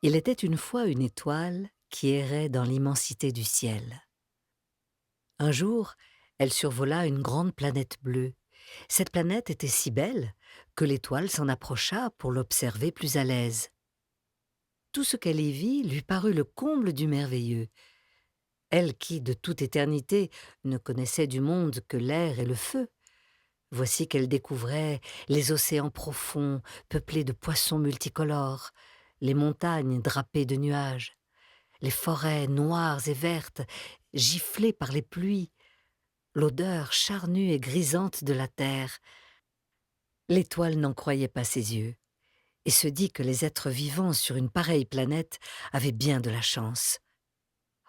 Il était une fois une étoile qui errait dans l'immensité du ciel. Un jour, elle survola une grande planète bleue. Cette planète était si belle que l'étoile s'en approcha pour l'observer plus à l'aise. Tout ce qu'elle y vit lui parut le comble du merveilleux. Elle qui, de toute éternité, ne connaissait du monde que l'air et le feu. Voici qu'elle découvrait les océans profonds, peuplés de poissons multicolores, les montagnes drapées de nuages, les forêts noires et vertes, giflées par les pluies, l'odeur charnue et grisante de la terre. L'étoile n'en croyait pas ses yeux, et se dit que les êtres vivants sur une pareille planète avaient bien de la chance.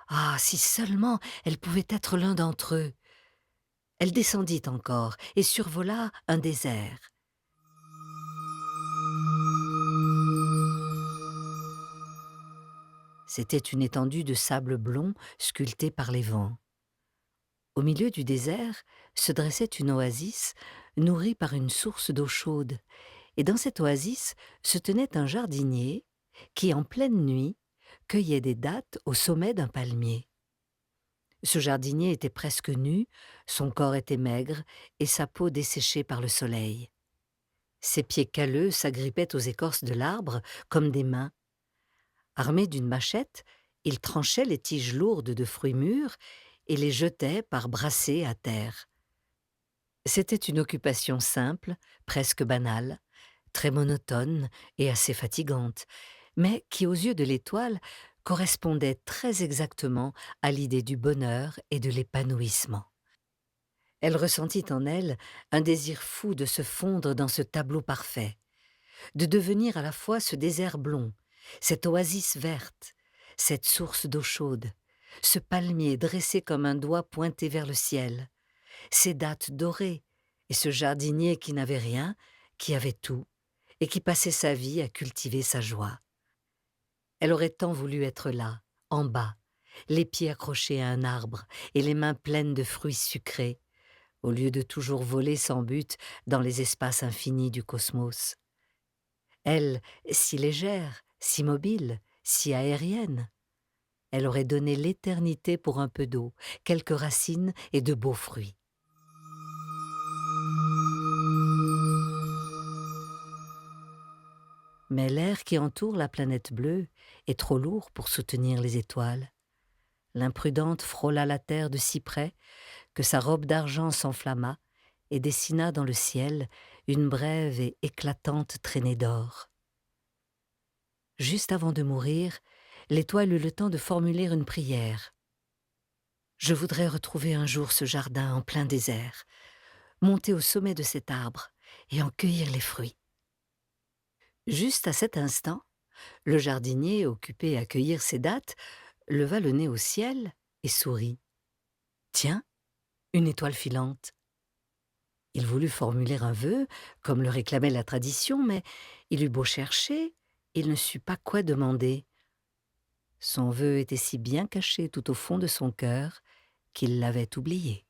Ah, si seulement elle pouvait être l'un d'entre eux! Elle descendit encore et survola un désert. C'était une étendue de sable blond sculptée par les vents. Au milieu du désert se dressait une oasis nourrie par une source d'eau chaude, et dans cette oasis se tenait un jardinier qui, en pleine nuit, cueillait des dattes au sommet d'un palmier. Ce jardinier était presque nu, son corps était maigre et sa peau desséchée par le soleil. Ses pieds calleux s'agrippaient aux écorces de l'arbre comme des mains. Armé d'une machette, il tranchait les tiges lourdes de fruits mûrs et les jetait par brassées à terre. C'était une occupation simple, presque banale, très monotone et assez fatigante, mais qui, aux yeux de l'étoile, correspondait très exactement à l'idée du bonheur et de l'épanouissement. Elle ressentit en elle un désir fou de se fondre dans ce tableau parfait, de devenir à la fois ce désert blond, cette oasis verte, cette source d'eau chaude, ce palmier dressé comme un doigt pointé vers le ciel, ces dattes dorées, et ce jardinier qui n'avait rien, qui avait tout, et qui passait sa vie à cultiver sa joie. Elle aurait tant voulu être là, en bas, les pieds accrochés à un arbre et les mains pleines de fruits sucrés, au lieu de toujours voler sans but dans les espaces infinis du cosmos. Elle, si légère, si mobile, si aérienne, elle aurait donné l'éternité pour un peu d'eau, quelques racines et de beaux fruits. Mais l'air qui entoure la planète bleue est trop lourd pour soutenir les étoiles. L'imprudente frôla la terre de si près que sa robe d'argent s'enflamma et dessina dans le ciel une brève et éclatante traînée d'or. Juste avant de mourir, l'étoile eut le temps de formuler une prière. « Je voudrais retrouver un jour ce jardin en plein désert, monter au sommet de cet arbre et en cueillir les fruits. » Juste à cet instant, le jardinier, occupé à cueillir ses dattes, leva le nez au ciel et sourit. Tiens, une étoile filante. Il voulut formuler un vœu, comme le réclamait la tradition, mais il eut beau chercher, il ne sut pas quoi demander. Son vœu était si bien caché tout au fond de son cœur qu'il l'avait oublié.